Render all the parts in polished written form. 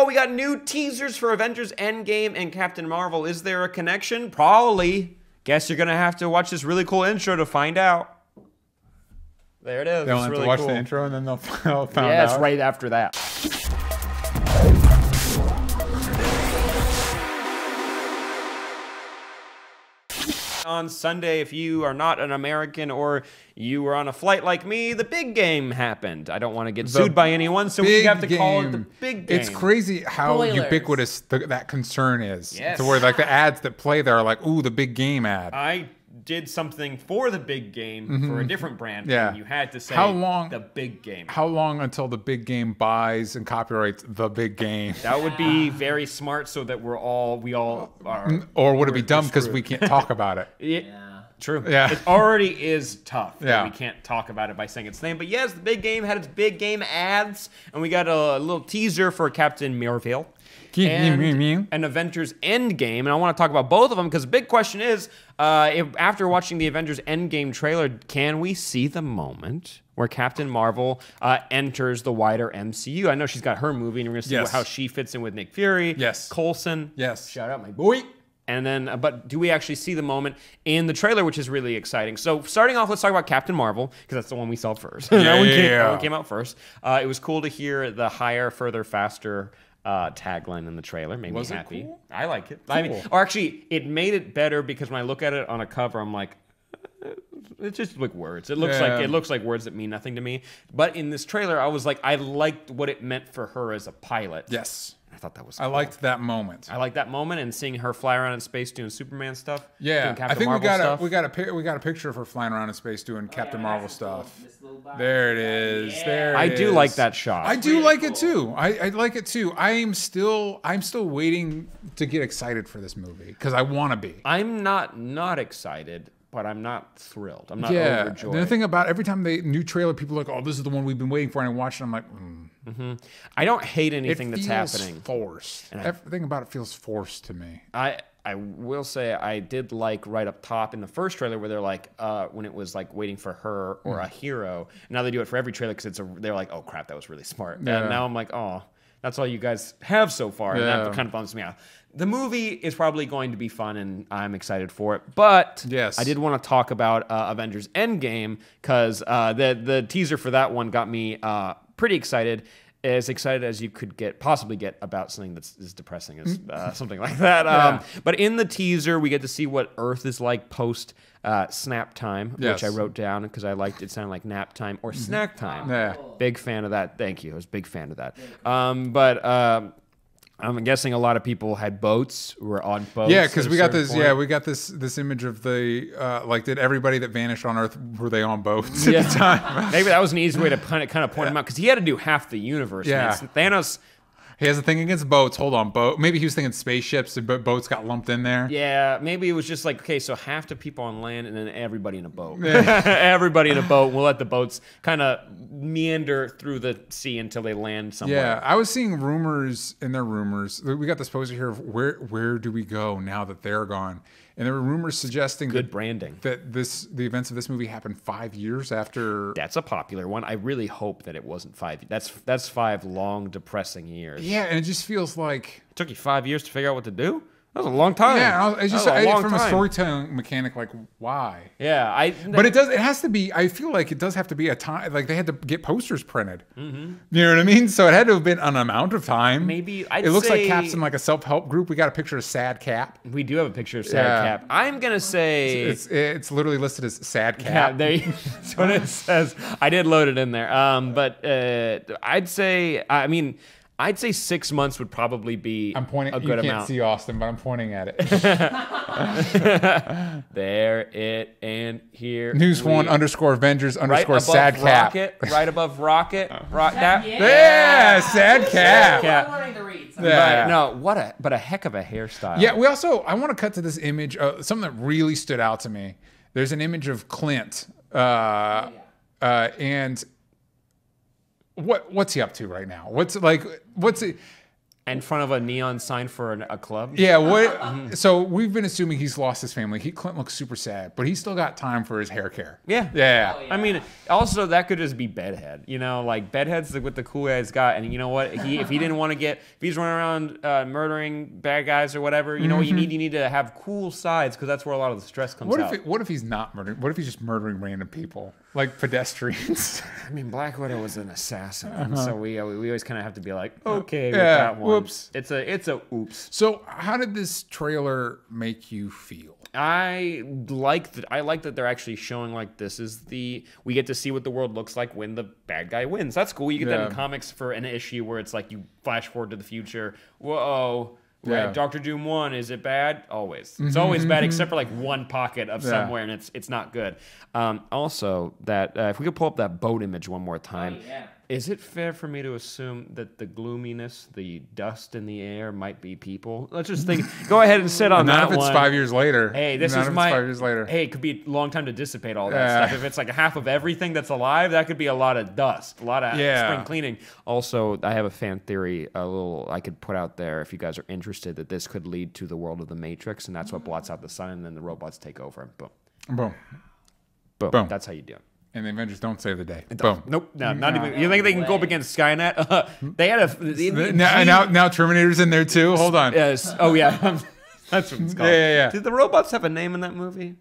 Oh, we got new teasers for Avengers End Game and Captain Marvel. Is there a connection? Probably. Guess you're going to have to watch this really cool intro to find out. There it is. They'll have to watch the intro and then they'll find out. Yeah, it's right after that. On Sunday, if you are not an American or you were on a flight like me, the big game happened. I don't want to get sued by anyone, so we have to call it the big game. It's crazy how ubiquitous that concern is. Yes. To where like the ads that play there are like, ooh, the big game ad. I did something for the big game for a different brand. Yeah. And you had to say the big game. How long until the big game buys and copyrights the big game? That would be very smart so that we all are. Or would it be dumb because we can't talk about it? Yeah. True. Yeah. It already is tough that we can't talk about it by saying its name. But yes, the big game had its big game ads, and we got a little teaser for Captain Marvel and an Avengers End Game. And I want to talk about both of them because the big question is, after watching the Avengers End Game trailer, can we see the moment where Captain Marvel enters the wider MCU? I know she's got her movie, and we're going to see how she fits in with Nick Fury. Yes. Coulson. Yes. Shout out my boy. And then, but do we actually see the moment in the trailer, which is really exciting? So starting off, let's talk about Captain Marvel, because that's the one we saw first. That one came out first. It was cool to hear the higher, further, faster tagline in the trailer. Made me happy. Cool? I like it. Cool. I mean, or actually, it made it better because when I look at it on a cover, I'm like, it's just like words. It looks like words that mean nothing to me. But in this trailer, I was like, I liked what it meant for her as a pilot. Yes. I thought that was cool. I liked that moment. I liked that moment and seeing her fly around in space doing Superman stuff. Yeah, doing Captain I think Marvel we got a picture of her flying around in space doing Captain Marvel stuff. There it is. Yeah. There I it do is. Like that shot. I do like it too. I like it too. I'm still waiting to get excited for this movie because I want to be. I'm not excited, but I'm not thrilled. I'm not overjoyed. The thing about every time new trailer, people are like, oh, this is the one we've been waiting for, and I watch it, I'm like, I don't hate anything that's happening. Forced. And everything about it feels forced to me. I will say I did like right up top in the first trailer where they're like, when it was like waiting for her or a hero. Now they do it for every trailer because they're like, oh crap, that was really smart. Yeah. And now I'm like, oh, that's all you guys have so far. And that kind of bums me out. The movie is probably going to be fun, and I'm excited for it. But I did want to talk about Avengers End Game because the teaser for that one got me pretty excited. As excited as you could possibly get about something that's as depressing as something like that. But in the teaser, we get to see what Earth is like post snap time, which I wrote down because I liked it. Sounded like nap time or snack time. Yeah. Big fan of that. Thank you. I was a big fan of that. I'm guessing a lot of people had boats, were on boats. Yeah, because we got this. Yeah, we got this image of the like. Did everybody that vanished on Earth were they on boats at the time? Maybe that was an easy way to kind of point him out because he had to do half the universe. Yeah, man. Thanos. He has a thing against boats. Hold on, boat. Maybe he was thinking spaceships, but boats got lumped in there. Yeah, maybe it was just like, okay, so half the people on land and then everybody in a boat. Everybody in a boat. We'll let the boats kind of meander through the sea until they land somewhere. Yeah, I was seeing rumors, and there are rumors. We got this poster here of where do we go now that they're gone? And there were rumors suggesting branding that the events of this movie happened 5 years after. That's a popular one. I really hope that it wasn't 5. That's 5 long, depressing years. Yeah, and it just feels like it took you 5 years to figure out what to do. That was a long time. Yeah, it's just from a storytelling mechanic, like why? Yeah, but it does. It has to be. I feel like it does have to be a time. Like they had to get posters printed. You know what I mean? So it had to have been an amount of time. Maybe it looks like Cap's in like a self-help group. We got a picture of Sad Cap. We do have a picture of Sad Cap. I'm gonna say it's literally listed as Sad Cap. Yeah, that's what it says. I did load it in there. But I'd say. I mean. I'd say 6 months would probably be a good amount. You can't see Austin, but I'm pointing at it. There, it, and here. News one _ Avengers _ Sad Cap. Right above Rocket. Yeah, Sad Cap. I'm learning to read. Yeah. No, but a heck of a hairstyle. Yeah, I want to cut to this image. Something that really stood out to me. There's an image of Clint. And what's he up to right now? What's it? In front of a neon sign for a club? Yeah, what? So we've been assuming he's lost his family. Clint looks super sad, but he's still got time for his hair care. Yeah. Yeah. Oh, yeah. I mean, also that could just be Bedhead. You know, like Bedhead's what the cool guy's got, and you know what? If he didn't want to if he's running around murdering bad guys or whatever, you know what you need? You need to have cool sides because that's where a lot of the stress comes out. What if he's not murdering? What if he's just murdering random people, like pedestrians? I mean, Black Widow was an assassin, and so we always kind of have to be like, okay, with Yeah, that one. whoops. It's a oops. So, how did this trailer make you feel? I like that they're actually showing like we get to see what the world looks like when the bad guy wins. That's cool. You get that in comics for an issue where it's like you flash forward to the future. Whoa. Yeah. Right, Doctor Doom won. Is it bad? Always. It's always bad, except for like one pocket of somewhere, and it's not good. Also, that if we could pull up that boat image one more time. Oh, yeah. Is it fair for me to assume that the gloominess, the dust in the air, might be people? Let's just think. Go ahead and sit on Not that if it's one. 5 years later. Hey, this Not is if it's my 5 years later. Hey, it could be a long time to dissipate all that stuff. If it's like a half of everything that's alive, that could be a lot of dust, a lot of spring cleaning. Also, I have a fan theory, I could put out there if you guys are interested, that this could lead to the world of the Matrix, and that's what blots out the sun, and then the robots take over. Boom. Boom. Boom. Boom. That's how you do it. And the Avengers don't save the day. Boom. Nope. No, not even. You think they can go up against Skynet? They had Now Terminator's in there too. Hold on. Yes. Oh yeah. That's what it's called. Yeah. Did the robots have a name in that movie?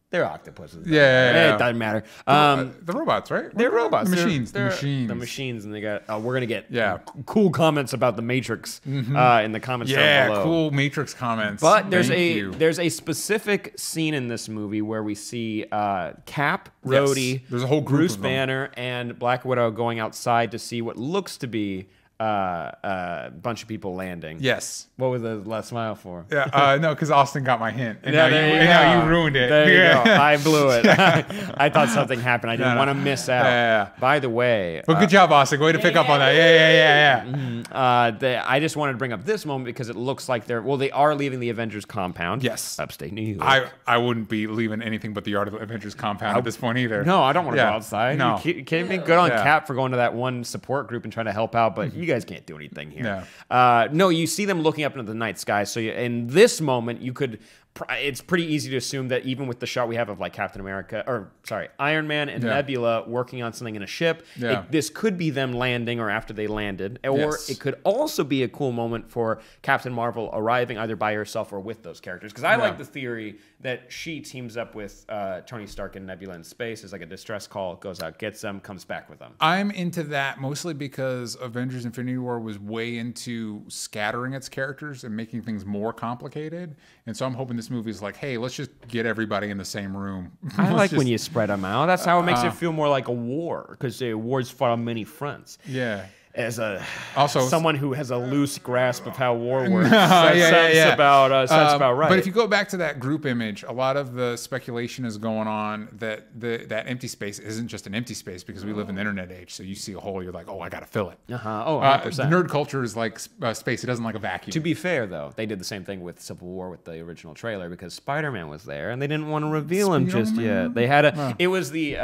They're octopuses. Yeah. It doesn't matter. The robots, right? They're robots. The machines. The machines, and they got. We're gonna get cool comments about the Matrix in the comments down below. Cool Matrix comments. But there's a specific scene in this movie where we see Cap, Rhodey, there's a whole group Bruce of them. Banner, and Black Widow going outside to see what looks to be a bunch of people landing. Yes. What was the last smile for? Yeah. No, because Austin got my hint, and Yeah, now you ruined it. There you go. I blew it. I thought something happened. I didn't want to miss out. Yeah. By the way, Well, good job, Austin. Way to pick up on that. Yeah. I just wanted to bring up this moment because it looks like they are leaving the Avengers compound. Yes. Upstate New York. I wouldn't be leaving anything but the Art of Avengers compound at this point either. No, I don't want to go outside. No. You kidding me? Good on Cap for going to that one support group and trying to help out, but you guys can't do anything here. No, you see them looking up into the night sky. So in this moment, it's pretty easy to assume that even with the shot we have of like Iron Man and Nebula working on something in a ship, this could be them landing or after they landed, or it could also be a cool moment for Captain Marvel arriving either by herself or with those characters. Because I like the theory that she teams up with Tony Stark and Nebula in space as like a distress call, goes out, gets them, comes back with them. I'm into that mostly because Avengers Infinity War was way into scattering its characters and making things more complicated. And so I'm hoping this movie is like, hey, let's just get everybody in the same room. I like when you spread them out. That's how it makes it feel more like a war, because the war's fought on many fronts. Yeah. As someone who has a loose grasp of how war works, sounds about right. But if you go back to that group image, a lot of the speculation is going on that that empty space isn't just an empty space because we live in the internet age. So you see a hole, you're like, oh, I got to fill it. 100%. Nerd culture is like space. It doesn't like a vacuum. To be fair, though, they did the same thing with Civil War with the original trailer because Spider-Man was there and they didn't want to reveal him just yet. They had it was the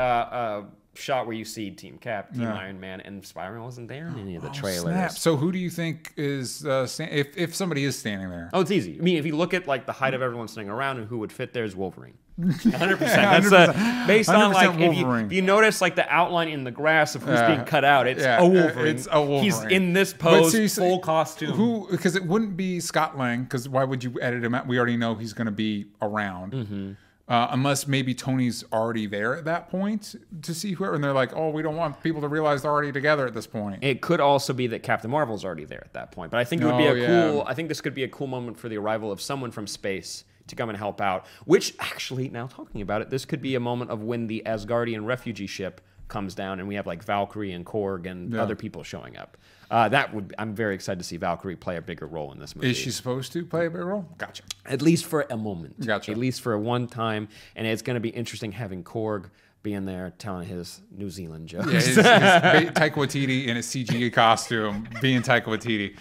shot where you see Team Cap, Team Iron Man, and Spider-Man wasn't there in any of the trailers. Snap. So who do you think is if somebody is standing there? Oh, it's easy. I mean, if you look at like the height of everyone standing around and who would fit there is Wolverine. 100%. That's based on like if you notice like the outline in the grass of who's being cut out, it's a Wolverine. It's a Wolverine. He's in this pose, full costume. Because it wouldn't be Scott Lang. Because why would you edit him out? We already know he's going to be around. Unless maybe Tony's already there at that point to see whoever, and they're like, oh, we don't want people to realize they're already together at this point. It could also be that Captain Marvel's already there at that point. But I think it would be I think this could be a cool moment for the arrival of someone from space to come and help out. Which actually, now talking about it, this could be a moment of when the Asgardian refugee ship comes down and we have like Valkyrie and Korg and other people showing up. I'm very excited to see Valkyrie play a bigger role in this movie. Is she supposed to play a bigger role? Gotcha. At least for a moment. Gotcha. At least for a one time. And it's going to be interesting having Korg being there telling his New Zealand jokes. Yeah, his Taika Waititi in a CG costume being Taika Waititi.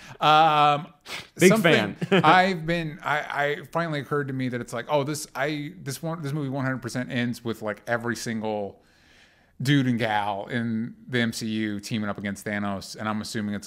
Big fan. I finally occurred to me that it's like, oh, this movie 100% ends with like every single dude and gal in the MCU teaming up against Thanos, and I'm assuming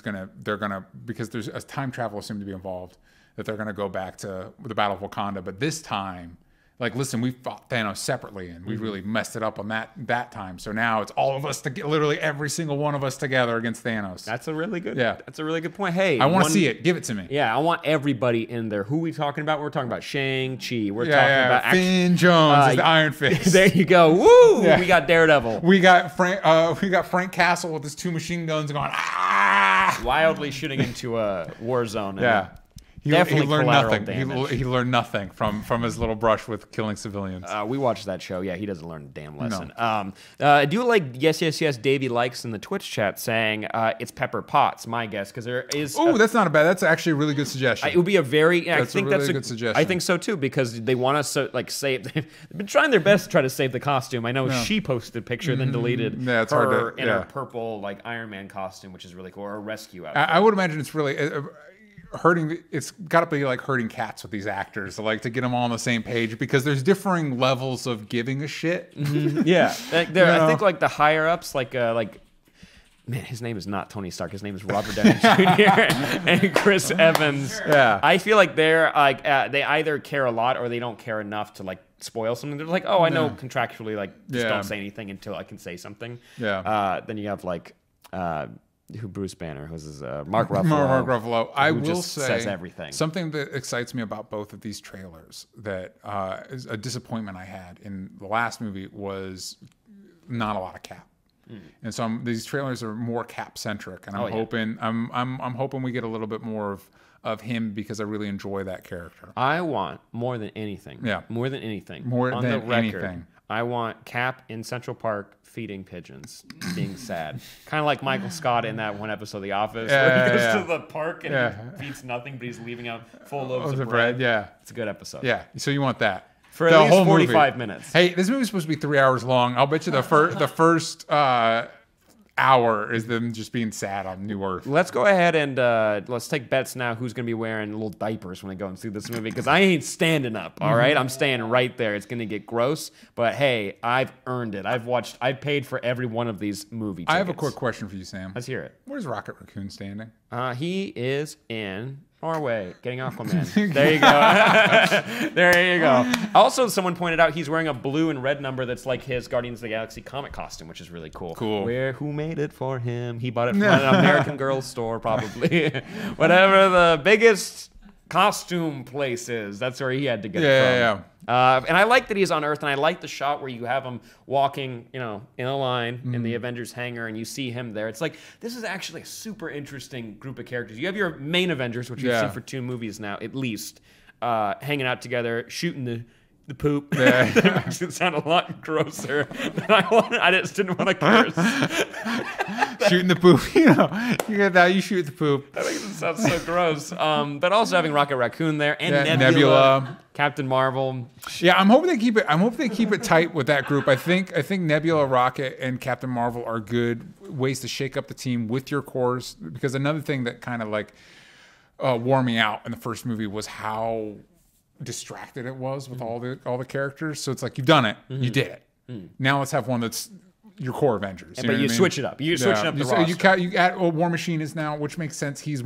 they're gonna because there's a time travel assumed to be involved, that they're gonna go back to the Battle of Wakanda, but this time. Like, listen, we fought Thanos separately, and we really messed it up on that time. So now it's all of us literally every single one of us together against Thanos. That's a really good. Yeah, that's a really good point. Hey, I want to see it. Give it to me. Yeah, I want everybody in there. Who are we talking about? We're talking about Shang-Chi. We're talking about Finn Jones is the Iron Fist. There you go. Woo! Yeah. We got Daredevil. We got Frank Castle with his 2 machine guns going wildly shooting into a war zone. Yeah. He learned nothing. He learned nothing from his little brush with killing civilians. We watched that show. Yeah, he doesn't learn a damn lesson. No. I do like yes, Davey likes in the Twitch chat saying it's Pepper Potts. My guess because there is. Oh, that's not a bad. That's actually a really good suggestion. It would be a very. I think that's a good suggestion. I think so too because they want us to like save. They've been trying their best to try to save the costume. I know she posted a picture then deleted it's her hard to, in her purple like Iron Man costume, which is really cool, or a rescue outfit. I would imagine it's really. It's got to be like herding cats with these actors, like to get them all on the same page because there's differing levels of giving a shit. Yeah, I think like the higher ups, like man, his name is not Tony Stark. His name is Robert Downey Jr. and Chris Evans. Yeah, I feel like they're like they either care a lot or they don't care enough to like spoil something. They're like, oh, I know contractually, like just don't say anything until I can say something. Yeah. Then you have like. Who Bruce Banner, who's Mark Ruffalo. Mark Ruffalo. I will say says everything. Something that excites me about both of these trailers that is a disappointment I had in the last movie was not a lot of Cap. And so these trailers are more Cap centric, and I'm hoping I'm hoping we get a little bit more of him because I really enjoy that character. I want more than anything. Yeah, more than anything. More on than the record, anything. I want Cap in Central Park feeding pigeons, being sad. Kind of like Michael Scott in that one episode of The Office where he goes to the park and he feeds nothing, but he's leaving out full loaves of bread. Yeah. It's a good episode. Yeah, so you want that. For at least 45 minutes. Hey, this movie's supposed to be 3 hours long. I'll bet you the first hour is them just being sad on New Earth. Let's go ahead and let's take bets now who's going to be wearing little diapers when they go and see this movie because I ain't standing up, all right? I'm staying right there. It's going to get gross, but hey, I've earned it. I've paid for every one of these movie tickets. I have a quick question for you, Sam. Let's hear it. Where's Rocket Raccoon standing? He is in Norway, getting Aquaman. There you go. There you go. Also, someone pointed out he's wearing a blue and red number that's like his Guardians of the Galaxy comic costume, which is really cool. Cool. Who made it for him? He bought it from an American Girl store, probably. Whatever the biggest costume place is, that's where he had to get it from. Yeah. And I like that he's on Earth, and I like the shot where you have him walking, in a line in the Avengers hangar, and you see him there. It's like, this is actually a super interesting group of characters. You have your main Avengers, which we've seen for 2 movies now, at least, hanging out together, shooting the poop. Yeah. That makes it sound a lot grosser than I wanted. I just didn't want to curse. Shooting the poop, you get that. You shoot the poop. That makes it sound so gross. But also having Rocket Raccoon there and Nebula, Captain Marvel. Yeah, I'm hoping they keep it. I'm hoping they keep it tight with that group. I think Nebula, Rocket, and Captain Marvel are good ways to shake up the team with your cores. Because another thing that kind of like wore me out in the first movie was how distracted it was with all the characters. So it's like you've done it, you did it. Now let's have one that's your core Avengers. But you switch it up. You switch it up the roster. You add War Machine is now, which makes sense. He's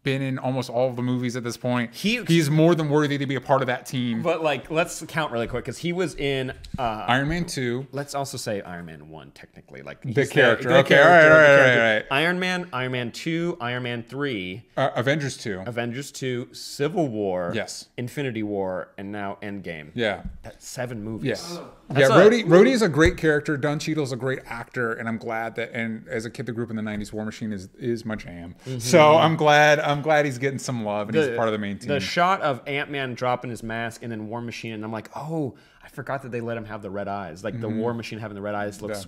been in almost all of the movies at this point. He's more than worthy to be a part of that team. But like, let's count really quick because he was in Iron Man 2. Let's also say Iron Man 1 technically. Like the character. Okay, all right. Iron Man 2, Iron Man 3, Avengers 2, Civil War, yes, Infinity War, and now End Game. Yeah, that's 7 movies. Yeah, Rhodey is a great character. Don Cheadle's a great actor, and I'm glad that. And as a kid that grew up in the '90s, War Machine is my jam. So I'm glad he's getting some love and he's part of the main team. The shot of Ant-Man dropping his mask and then War Machine, and I'm like, oh, I forgot that they let him have the red eyes. Like the War Machine having the red eyes looks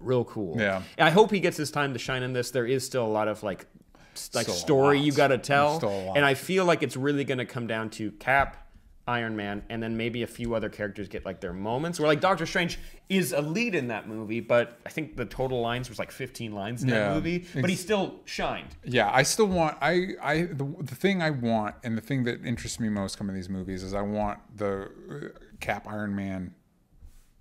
real cool. Yeah, and I hope he gets his time to shine in this. There is still a lot of like story you got to tell, and I feel like it's really going to come down to Cap, Iron Man, and then maybe a few other characters get like their moments. Where like Doctor Strange is a lead in that movie, but I think the total lines was like 15 lines in that movie, but he still shined. Yeah, I still want the thing I want, and the thing that interests me most coming to these movies is I want the Cap Iron Man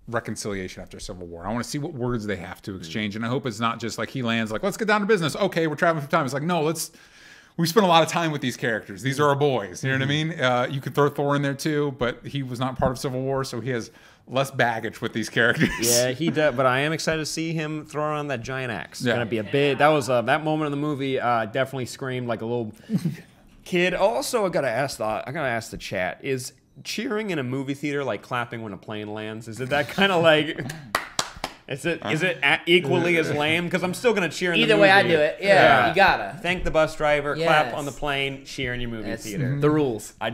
reconciliation after Civil War. I want to see what words they have to exchange, and I hope it's not just like he lands like, let's get down to business. Okay, we're traveling through time. It's like, no, we spent a lot of time with these characters. These are our boys. You know what I mean? You could throw Thor in there too, but he was not part of Civil War, so he has less baggage with these characters. Yeah, he does. But I am excited to see him throw around that giant axe. It's Yeah. gonna be a big. That was that moment in the movie. Definitely screamed like a little kid. Also, I gotta ask the chat: is cheering in a movie theater like clapping when a plane lands? Is it that kind of like? Is it equally as lame? Because I'm still gonna cheer in the movie. Either way, I do it. Yeah, you gotta Thank the bus driver, clap Yes. on the plane, cheer in your movie theater. the rules. I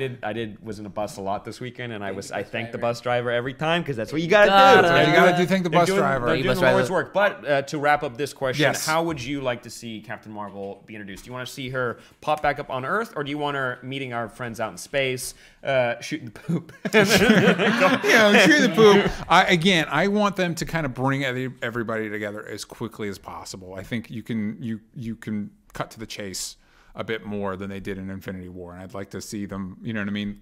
was in a bus a lot this weekend, and I thanked the bus driver every time because that's what you gotta do. Gotta. You gotta do thank the bus driver. They're doing bus the driver. Lord's work. But to wrap up this question, Yes. how would you like to see Captain Marvel be introduced? Do you want to see her pop back up on Earth, or do you want her meeting our friends out in space, shooting the poop? Shoot the poop. I want them to kind of bring everybody together as quickly as possible. I think you can cut to the chase a bit more than they did in Infinity War, and I'd like to see them. You know what I mean?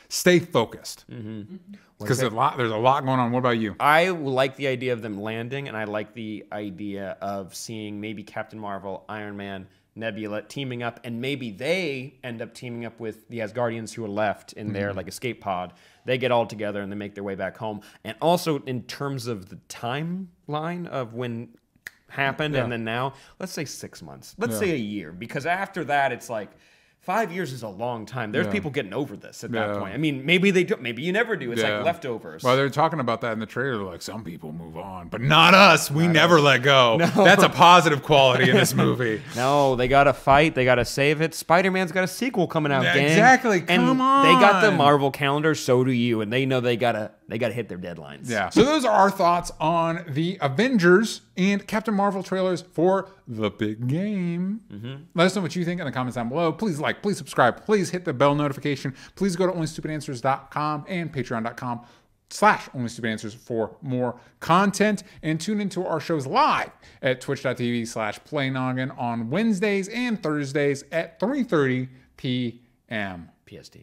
Stay focused because there's a lot going on. What about you? I like the idea of them landing, and I like the idea of seeing maybe Captain Marvel, Iron Man, Nebula teaming up, and maybe they end up teaming up with the Asgardians who are left in their like escape pod. They get all together and they make their way back home. And also in terms of the timeline of when happened and then now, let's say 6 months. Let's say a year, because after that it's like 5 years is a long time. There's people getting over this at that point. I mean, maybe they do. Maybe you never do. It's like leftovers. Well, they're talking about that in the trailer. They're like, some people move on, but not us. We never let go. No. That's a positive quality in this movie. No, they got to fight. They got to save it. Spider-Man's got a sequel coming out, gang. Exactly. Come on. They got the Marvel calendar. So do you. And they know they got to hit their deadlines. Yeah. So those are our thoughts on the Avengers and Captain Marvel trailers for the big game. Let us know what you think in the comments down below. Please like, please subscribe, please hit the bell notification. Please go to onlystupidanswers.com and patreon.com/onlystupidanswers for more content, and tune into our shows live at twitch.tv/playnoggin on Wednesdays and Thursdays at 3:30 p.m. PST.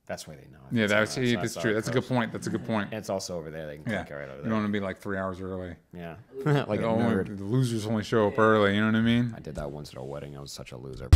That's why they know. Yeah, that's true. That's a good point. That's a good point. And it's also over there. They can click it right over You there. don't want to be like 3 hours early. Yeah. Like a nerd. The losers only show up early. You know what I mean? I did that once at a wedding. I was such a loser.